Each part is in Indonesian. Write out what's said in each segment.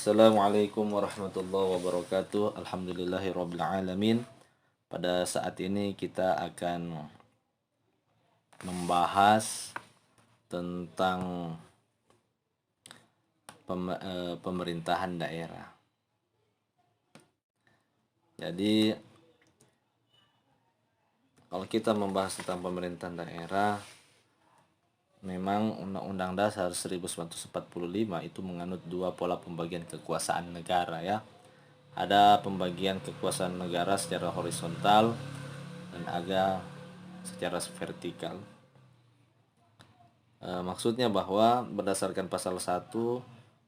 Assalamualaikum warahmatullahi wabarakatuh. Alhamdulillahirabbil alamin. Pada saat ini kita akan membahas tentang pemerintahan daerah. Jadi kalau kita membahas tentang pemerintahan daerah, memang Undang-Undang Dasar 1945 itu menganut dua pola pembagian kekuasaan negara ya. Ada pembagian kekuasaan negara secara horizontal dan ada secara vertikal. Maksudnya bahwa berdasarkan pasal 1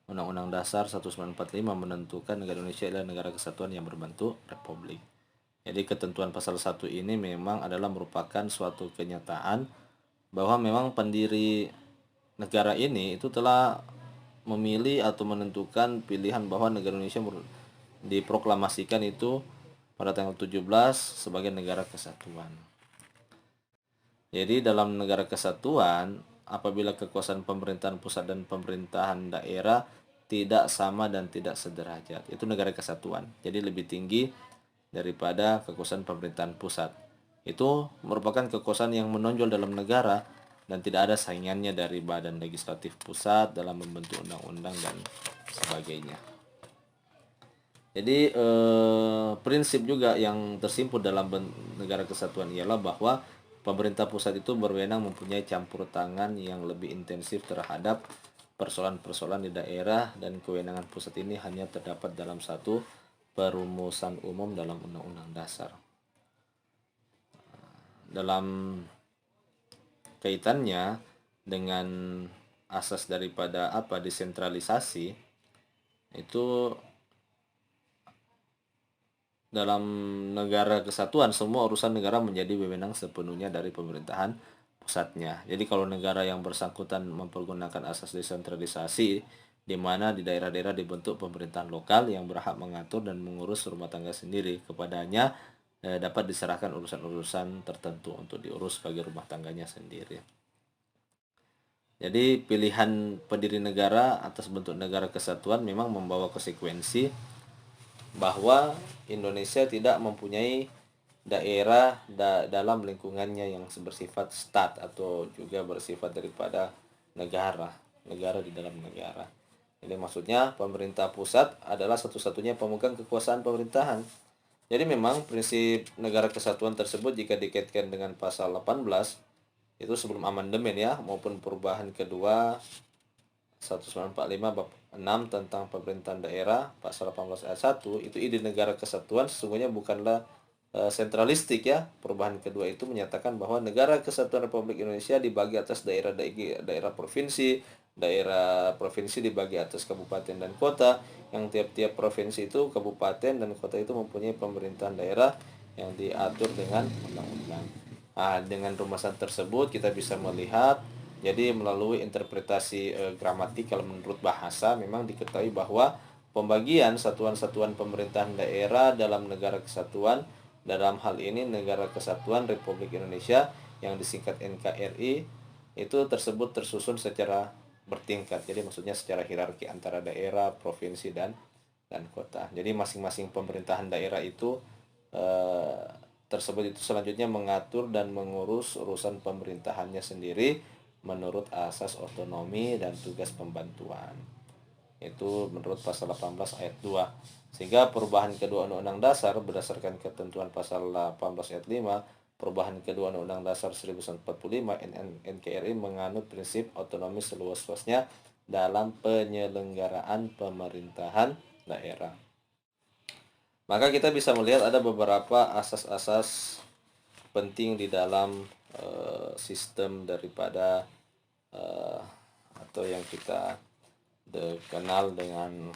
Undang-Undang Dasar 1945 menentukan negara Indonesia adalah negara kesatuan yang berbentuk republik. Jadi ketentuan pasal 1 ini memang adalah merupakan suatu kenyataan bahwa memang pendiri negara ini itu telah memilih atau menentukan pilihan bahwa negara Indonesia diproklamasikan itu pada tanggal 17 sebagai negara kesatuan. Jadi dalam negara kesatuan, apabila kekuasaan pemerintahan pusat dan pemerintahan daerah tidak sama dan tidak sederajat, itu negara kesatuan. Jadi lebih tinggi daripada kekuasaan pemerintahan pusat. Itu merupakan kekuasaan yang menonjol dalam negara dan tidak ada saingannya dari badan legislatif pusat dalam membentuk undang-undang dan sebagainya. Jadi prinsip juga yang tersimpul dalam negara kesatuan ialah bahwa pemerintah pusat itu berwenang mempunyai campur tangan yang lebih intensif terhadap persoalan-persoalan di daerah, dan kewenangan pusat ini hanya terdapat dalam satu perumusan umum dalam Undang-Undang Dasar. Dalam kaitannya dengan asas daripada desentralisasi, itu dalam negara kesatuan semua urusan negara menjadi wewenang sepenuhnya dari pemerintahan pusatnya. Jadi kalau negara yang bersangkutan mempergunakan asas desentralisasi, di mana di daerah-daerah dibentuk pemerintahan lokal yang berhak mengatur dan mengurus rumah tangga sendiri, kepadanya dapat diserahkan urusan-urusan tertentu untuk diurus bagi rumah tangganya sendiri. Jadi pilihan pendiri negara atas bentuk negara kesatuan memang membawa konsekuensi bahwa Indonesia tidak mempunyai daerah dalam lingkungannya yang bersifat stat atau juga bersifat daripada negara di dalam negara. Jadi maksudnya pemerintah pusat adalah satu-satunya pemegang kekuasaan pemerintahan. Jadi memang prinsip negara kesatuan tersebut jika dikaitkan dengan pasal 18 itu sebelum amandemen ya maupun perubahan kedua 1945 bab 6 tentang pemerintahan daerah pasal 18 ayat 1, itu ide negara kesatuan sesungguhnya bukanlah sentralistik ya. Perubahan kedua itu menyatakan bahwa negara kesatuan Republik Indonesia dibagi atas daerah provinsi dibagi atas kabupaten dan kota, yang tiap-tiap provinsi itu, kabupaten dan kota itu mempunyai pemerintahan daerah yang diatur dengan undang-undang. Nah, dengan rumusan tersebut kita bisa melihat, jadi melalui interpretasi gramatikal menurut bahasa memang diketahui bahwa pembagian satuan-satuan pemerintahan daerah dalam negara kesatuan, dalam hal ini negara kesatuan Republik Indonesia yang disingkat NKRI, itu tersebut tersusun secara bertingkat. Jadi maksudnya secara hierarki antara daerah, provinsi dan kota. Jadi masing-masing pemerintahan daerah itu tersebut itu selanjutnya mengatur dan mengurus urusan pemerintahannya sendiri menurut asas otonomi dan tugas pembantuan. Itu menurut pasal 18 ayat 2. Sehingga perubahan kedua Undang-Undang Dasar berdasarkan ketentuan pasal 18 ayat 5, perubahan kedua Undang-Undang Dasar 1945 NKRI menganut prinsip otonomi seluas-luasnya dalam penyelenggaraan pemerintahan daerah. Maka kita bisa melihat ada beberapa asas-asas penting di dalam sistem daripada atau yang kita kenal dengan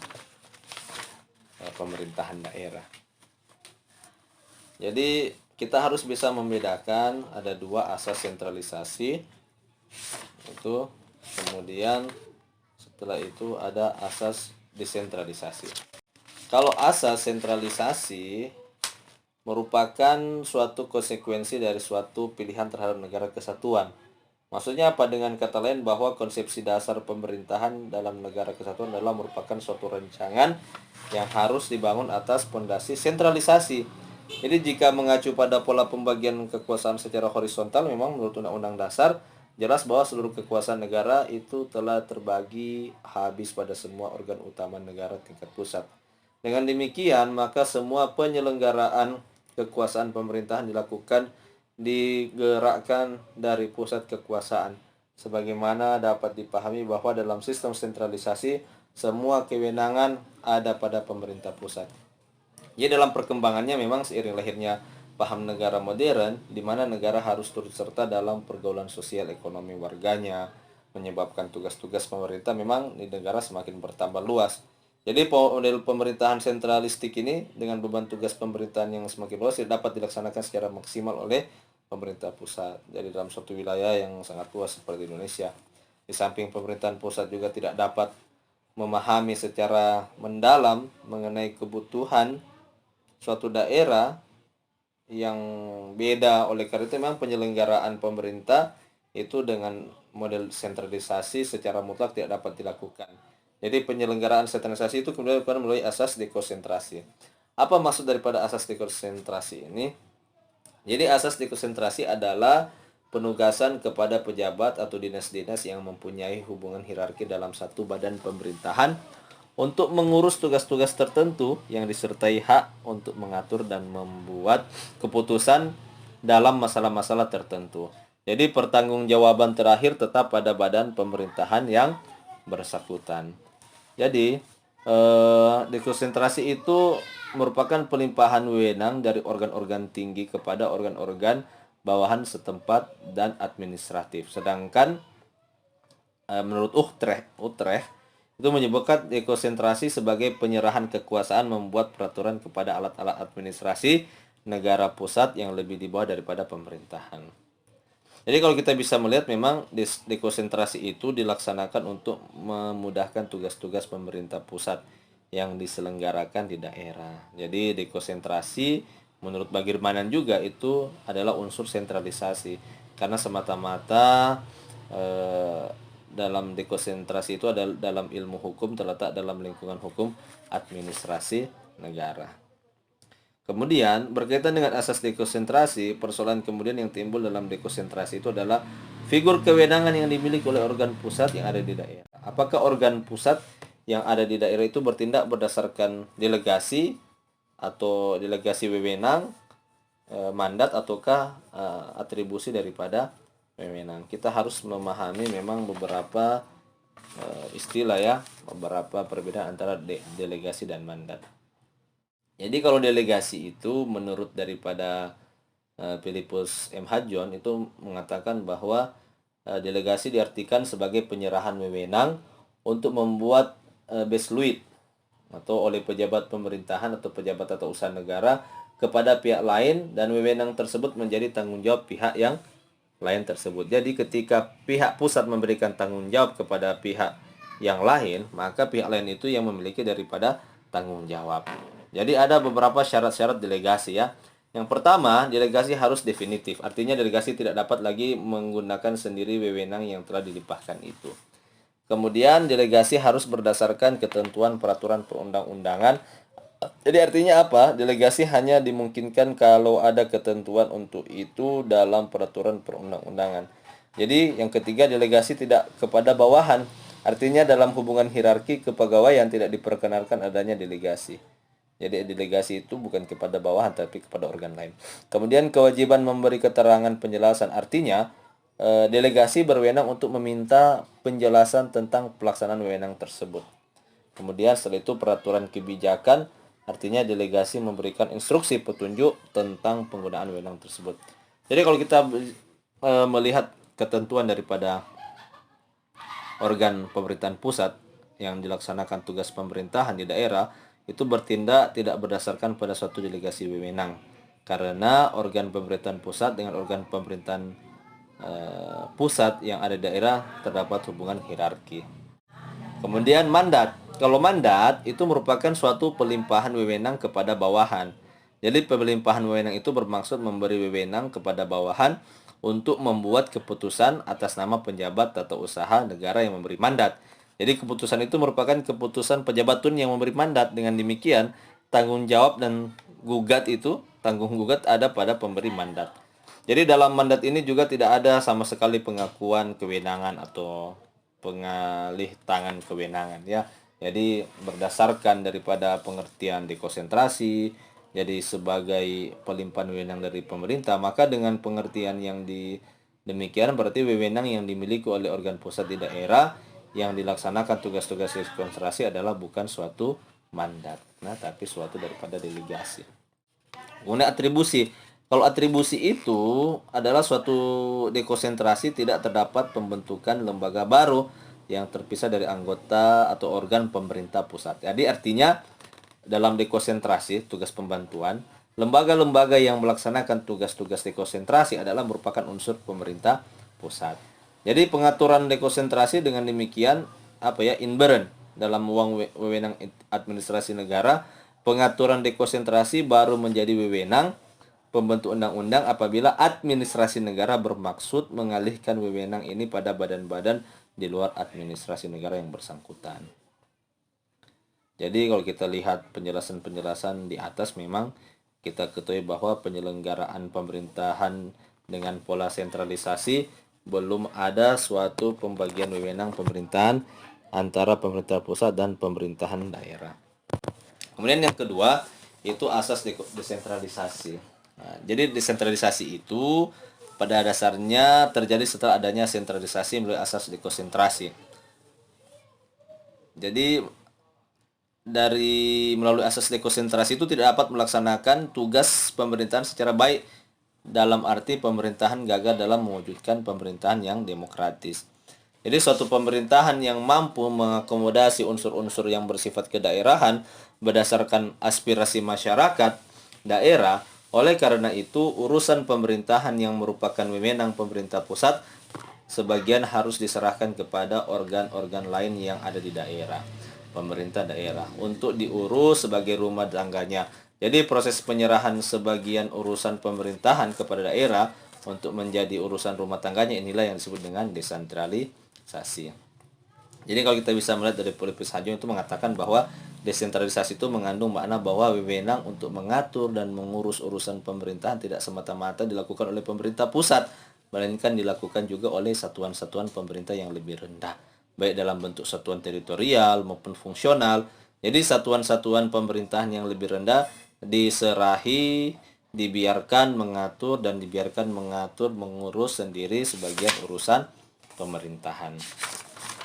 pemerintahan daerah. Jadi kita harus bisa membedakan ada dua asas sentralisasi itu, kemudian setelah itu ada asas desentralisasi. Kalau asas sentralisasi merupakan suatu konsekuensi dari suatu pilihan terhadap negara kesatuan. Maksudnya apa? Dengan kata lain bahwa konsepsi dasar pemerintahan dalam negara kesatuan adalah merupakan suatu rancangan yang harus dibangun atas fondasi sentralisasi. Jadi jika mengacu pada pola pembagian kekuasaan secara horizontal, memang menurut Undang-Undang Dasar jelas bahwa seluruh kekuasaan negara itu telah terbagi habis pada semua organ utama negara tingkat pusat. Dengan demikian, maka semua penyelenggaraan kekuasaan pemerintahan digerakkan dari pusat kekuasaan. Sebagaimana dapat dipahami bahwa dalam sistem sentralisasi, semua kewenangan ada pada pemerintah pusat. Jadi dalam perkembangannya memang seiring lahirnya paham negara modern, di mana negara harus turut serta dalam pergaulan sosial ekonomi warganya, menyebabkan tugas-tugas pemerintah memang di negara semakin bertambah luas. Jadi model pemerintahan sentralistik ini dengan beban tugas pemerintahan yang semakin luas dapat dilaksanakan secara maksimal oleh pemerintah pusat. Jadi dalam suatu wilayah yang sangat luas seperti Indonesia. Di samping pemerintahan pusat juga tidak dapat memahami secara mendalam mengenai kebutuhan suatu daerah yang beda, oleh karena itu memang penyelenggaraan pemerintah itu dengan model sentralisasi secara mutlak tidak dapat dilakukan. Jadi penyelenggaraan sentralisasi itu kemudian dilakukan melalui asas dekonsentrasi. Apa maksud daripada asas dekonsentrasi ini? Jadi asas dekonsentrasi adalah penugasan kepada pejabat atau dinas-dinas yang mempunyai hubungan hierarki dalam satu badan pemerintahan untuk mengurus tugas-tugas tertentu yang disertai hak untuk mengatur dan membuat keputusan dalam masalah-masalah tertentu. Jadi pertanggungjawaban terakhir tetap pada badan pemerintahan yang bersangkutan. Jadi dekonsentrasi itu merupakan pelimpahan wewenang dari organ-organ tinggi kepada organ-organ bawahan setempat dan administratif. Sedangkan menurut Utrecht itu menyebutkan dekonsentrasi sebagai penyerahan kekuasaan membuat peraturan kepada alat-alat administrasi negara pusat yang lebih di bawah daripada pemerintahan. Jadi kalau kita bisa melihat memang dekonsentrasi itu dilaksanakan untuk memudahkan tugas-tugas pemerintah pusat yang diselenggarakan di daerah. Jadi dekonsentrasi menurut Bagirmanan juga itu adalah unsur sentralisasi karena semata-mata dalam dekonsentrasi itu adalah dalam ilmu hukum terletak dalam lingkungan hukum administrasi negara. Kemudian berkaitan dengan asas dekonsentrasi, persoalan kemudian yang timbul dalam dekonsentrasi itu adalah figur kewenangan yang dimiliki oleh organ pusat yang ada di daerah. Apakah organ pusat yang ada di daerah itu bertindak berdasarkan delegasi atau delegasi wewenang, mandat ataukah atribusi daripada wewenang? Kita harus memahami memang beberapa istilah ya, beberapa perbedaan antara delegasi dan mandat. Jadi kalau delegasi itu menurut daripada Philippus M. Hadjon itu mengatakan bahwa delegasi diartikan sebagai penyerahan wewenang untuk membuat besluit atau oleh pejabat pemerintahan atau pejabat atau usaha negara kepada pihak lain dan wewenang tersebut menjadi tanggung jawab pihak yang lain tersebut. Jadi ketika pihak pusat memberikan tanggung jawab kepada pihak yang lain, maka pihak lain itu yang memiliki daripada tanggung jawab. Jadi ada beberapa syarat-syarat delegasi ya. Yang pertama, delegasi harus definitif. Artinya delegasi tidak dapat lagi menggunakan sendiri wewenang yang telah dilimpahkan itu. Kemudian delegasi harus berdasarkan ketentuan peraturan perundang-undangan. Jadi artinya apa? Delegasi hanya dimungkinkan kalau ada ketentuan untuk itu dalam peraturan perundang-undangan. Jadi yang ketiga, delegasi tidak kepada bawahan. Artinya dalam hubungan hierarki kepegawaian tidak diperkenalkan adanya delegasi. Jadi delegasi itu bukan kepada bawahan tapi kepada organ lain. Kemudian kewajiban memberi keterangan penjelasan. Artinya delegasi berwenang untuk meminta penjelasan tentang pelaksanaan wewenang tersebut. Kemudian setelah itu peraturan kebijakan. Artinya delegasi memberikan instruksi petunjuk tentang penggunaan wewenang tersebut. Jadi kalau kita melihat ketentuan daripada organ pemerintahan pusat yang dilaksanakan tugas pemerintahan di daerah itu bertindak tidak berdasarkan pada suatu delegasi wewenang karena organ pemerintahan pusat dengan organ pemerintahan pusat yang ada di daerah terdapat hubungan hierarki. Kemudian mandat. Kalau mandat itu merupakan suatu pelimpahan wewenang kepada bawahan. Jadi pelimpahan wewenang itu bermaksud memberi wewenang kepada bawahan untuk membuat keputusan atas nama penjabat atau usaha negara yang memberi mandat. Jadi keputusan itu merupakan keputusan pejabat tun yang memberi mandat. Dengan demikian, tanggung jawab dan tanggung gugat ada pada pemberi mandat. Jadi dalam mandat ini juga tidak ada sama sekali pengakuan kewenangan atau pengalih tangan kewenangan ya. Jadi berdasarkan daripada pengertian dekonsentrasi, jadi sebagai pelimpahan wewenang dari pemerintah, maka dengan pengertian yang demikian berarti wewenang yang dimiliki oleh organ pusat di daerah yang dilaksanakan tugas-tugas dekonsentrasi adalah bukan suatu mandat, nah tapi suatu daripada delegasi. Kemudian atribusi. Kalau atribusi itu adalah suatu dekonsentrasi tidak terdapat pembentukan lembaga baru yang terpisah dari anggota atau organ pemerintah pusat. Jadi artinya dalam dekonsentrasi, tugas pembantuan, lembaga-lembaga yang melaksanakan tugas-tugas dekonsentrasi adalah merupakan unsur pemerintah pusat. Jadi pengaturan dekonsentrasi dengan demikian inherent dalam wewenang administrasi negara. Pengaturan dekonsentrasi baru menjadi wewenang pembentuk undang-undang apabila administrasi negara bermaksud mengalihkan wewenang ini pada badan-badan di luar administrasi negara yang bersangkutan. Jadi kalau kita lihat penjelasan-penjelasan di atas, memang kita ketahui bahwa penyelenggaraan pemerintahan dengan pola sentralisasi belum ada suatu pembagian wewenang pemerintahan antara pemerintah pusat dan pemerintahan daerah. Kemudian yang kedua itu asas desentralisasi. Nah, jadi desentralisasi itu pada dasarnya terjadi setelah adanya sentralisasi melalui asas dekonsentrasi. Jadi melalui asas dekonsentrasi itu tidak dapat melaksanakan tugas pemerintahan secara baik, dalam arti pemerintahan gagal dalam mewujudkan pemerintahan yang demokratis. Jadi suatu pemerintahan yang mampu mengakomodasi unsur-unsur yang bersifat kedaerahan berdasarkan aspirasi masyarakat daerah. Oleh karena itu, urusan pemerintahan yang merupakan wewenang pemerintah pusat sebagian harus diserahkan kepada organ-organ lain yang ada di daerah, pemerintah daerah, untuk diurus sebagai rumah tangganya. Jadi proses penyerahan sebagian urusan pemerintahan kepada daerah untuk menjadi urusan rumah tangganya, inilah yang disebut dengan desentralisasi. Jadi kalau kita bisa melihat dari Politis Hajong itu mengatakan bahwa desentralisasi itu mengandung makna bahwa wewenang untuk mengatur dan mengurus urusan pemerintahan tidak semata-mata dilakukan oleh pemerintah pusat, melainkan dilakukan juga oleh satuan-satuan pemerintah yang lebih rendah, baik dalam bentuk satuan teritorial maupun fungsional. Jadi satuan-satuan pemerintahan yang lebih rendah dibiarkan mengatur mengurus sendiri sebagian urusan pemerintahan.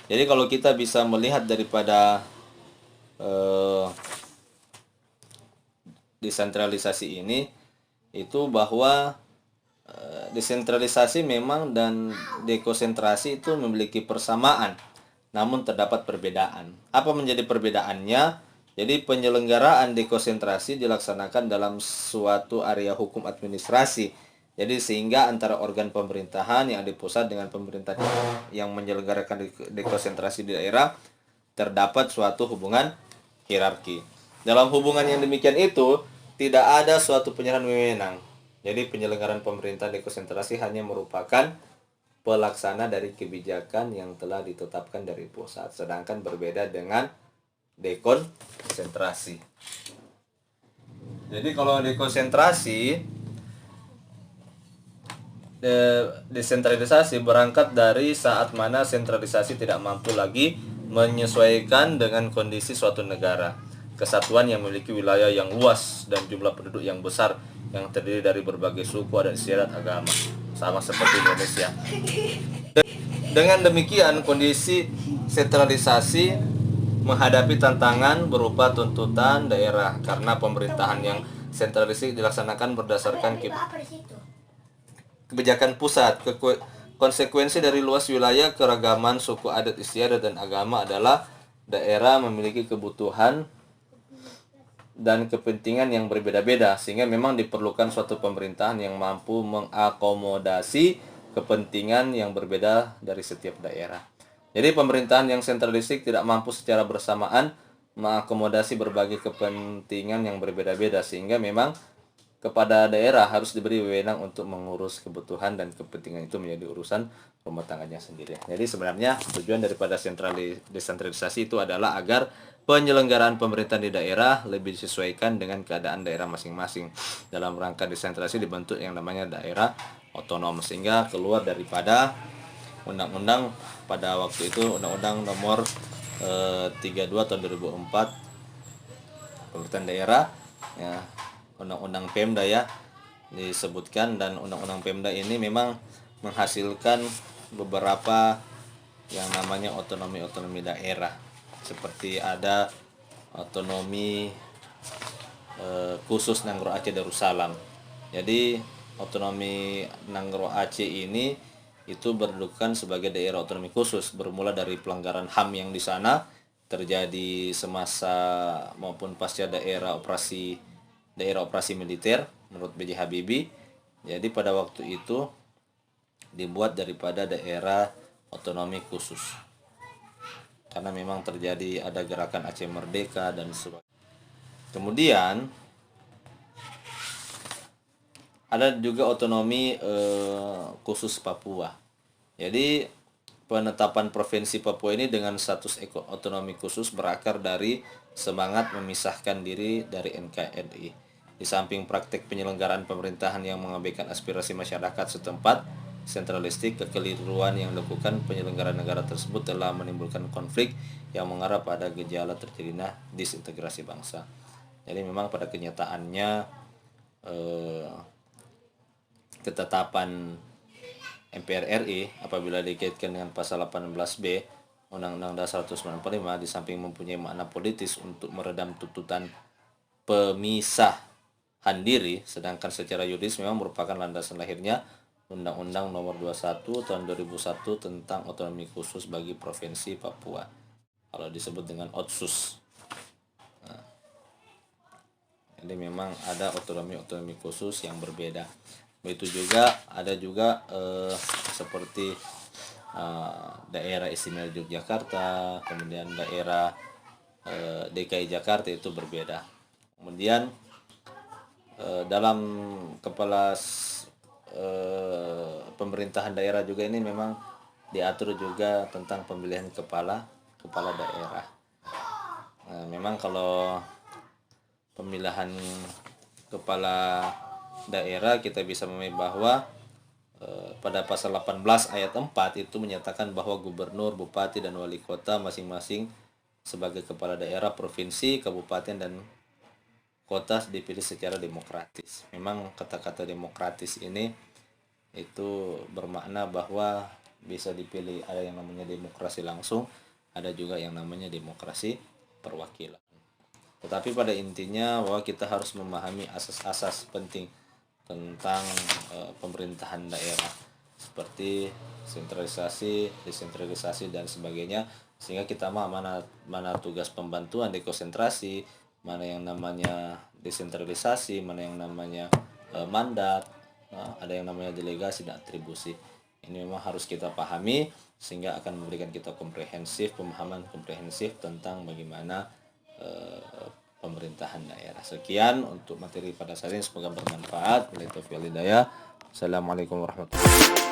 Jadi kalau kita bisa melihat daripada desentralisasi ini, itu bahwa desentralisasi memang dan dekonsentrasi itu memiliki persamaan, namun terdapat perbedaan. Apa menjadi perbedaannya? Jadi penyelenggaraan dekonsentrasi dilaksanakan dalam suatu area hukum administrasi. Jadi sehingga antara organ pemerintahan yang ada di pusat dengan pemerintah yang menyelenggarakan dekonsentrasi di daerah terdapat suatu hubungan hierarki. Dalam hubungan yang demikian itu tidak ada suatu penyerahan wewenang. Jadi penyelenggaraan pemerintah dekonsentrasi hanya merupakan pelaksana dari kebijakan yang telah ditetapkan dari pusat, sedangkan berbeda dengan dekonsentrasi. Jadi kalau dekonsentrasi, desentralisasi berangkat dari saat mana sentralisasi tidak mampu lagi menyesuaikan dengan kondisi suatu negara kesatuan yang memiliki wilayah yang luas dan jumlah penduduk yang besar yang terdiri dari berbagai suku, adat istiadat, agama, sama seperti Indonesia. Dengan demikian, kondisi sentralisasi menghadapi tantangan berupa tuntutan daerah karena pemerintahan yang sentralisasi dilaksanakan berdasarkan kebijakan pusat. Konsekuensi dari luas wilayah, keragaman suku, adat istiadat, dan agama adalah daerah memiliki kebutuhan dan kepentingan yang berbeda-beda, sehingga memang diperlukan suatu pemerintahan yang mampu mengakomodasi kepentingan yang berbeda dari setiap daerah. Jadi pemerintahan yang sentralistik tidak mampu secara bersamaan mengakomodasi berbagai kepentingan yang berbeda-beda, sehingga memang kepada daerah harus diberi wewenang untuk mengurus kebutuhan dan kepentingan itu menjadi urusan rumah tangganya sendiri. Jadi sebenarnya tujuan daripada desentralisasi itu adalah agar penyelenggaraan pemerintahan di daerah lebih disesuaikan dengan keadaan daerah masing-masing. Dalam rangka desentralisasi dibentuk yang namanya daerah otonom, sehingga keluar daripada undang-undang pada waktu itu, Undang-Undang Nomor 32 tahun 2004 pemerintahan daerah, ya, Undang-Undang Pemda ya disebutkan. Dan Undang-Undang Pemda ini memang menghasilkan beberapa yang namanya otonomi daerah, seperti ada otonomi khusus Nanggro Aceh Darussalam. Jadi otonomi Nanggro Aceh ini itu berkedudukan sebagai daerah otonomi khusus bermula dari pelanggaran HAM yang di sana terjadi semasa maupun pasca daerah operasi militer menurut B.J. Habibie. Jadi pada waktu itu dibuat daripada daerah otonomi khusus karena memang terjadi ada gerakan Aceh Merdeka dan sebagainya. Kemudian ada juga otonomi khusus Papua. Jadi penetapan Provinsi Papua ini dengan status otonomi khusus berakar dari semangat memisahkan diri dari NKRI. Di samping praktek penyelenggaraan pemerintahan yang mengabaikan aspirasi masyarakat setempat, sentralistik, kekeliruan yang dilakukan penyelenggara negara tersebut telah menimbulkan konflik yang mengarah pada gejala terjadinya disintegrasi bangsa. Jadi memang pada kenyataannya ketetapan MPR RI apabila dikaitkan dengan pasal 18B Undang-Undang Dasar 1945 di samping mempunyai makna politis untuk meredam tuntutan pemisahan diri, sedangkan secara yuridis memang merupakan landasan lahirnya Undang-Undang Nomor 21 Tahun 2001 tentang otonomi khusus bagi Provinsi Papua, kalau disebut dengan Otsus. Jadi memang ada otonomi khusus yang berbeda. Begitu juga ada juga seperti daerah istimewa Yogyakarta, kemudian daerah DKI Jakarta itu berbeda. Kemudian dalam kepala pemerintahan daerah juga ini memang diatur juga tentang pemilihan kepala daerah. Nah, memang kalau pemilihan kepala daerah kita bisa memahami bahwa pada pasal 18 ayat 4 itu menyatakan bahwa gubernur, bupati, dan wali kota masing-masing sebagai kepala daerah provinsi, kabupaten, dan kota dipilih secara demokratis. Memang kata-kata demokratis ini itu bermakna bahwa bisa dipilih, ada yang namanya demokrasi langsung, ada juga yang namanya demokrasi perwakilan. Tetapi pada intinya bahwa kita harus memahami asas-asas penting tentang pemerintahan daerah seperti sentralisasi, desentralisasi, dan sebagainya, sehingga kita mana tugas pembantuan dekonsentrasi, mana yang namanya desentralisasi, mana yang namanya mandat, ada yang namanya delegasi dan atribusi. Ini memang harus kita pahami sehingga akan memberikan kita pemahaman komprehensif tentang bagaimana pemerintahan daerah. Sekian untuk materi pada saat ini, semoga bermanfaat. Assalamualaikum warahmatullahi wabarakatuh.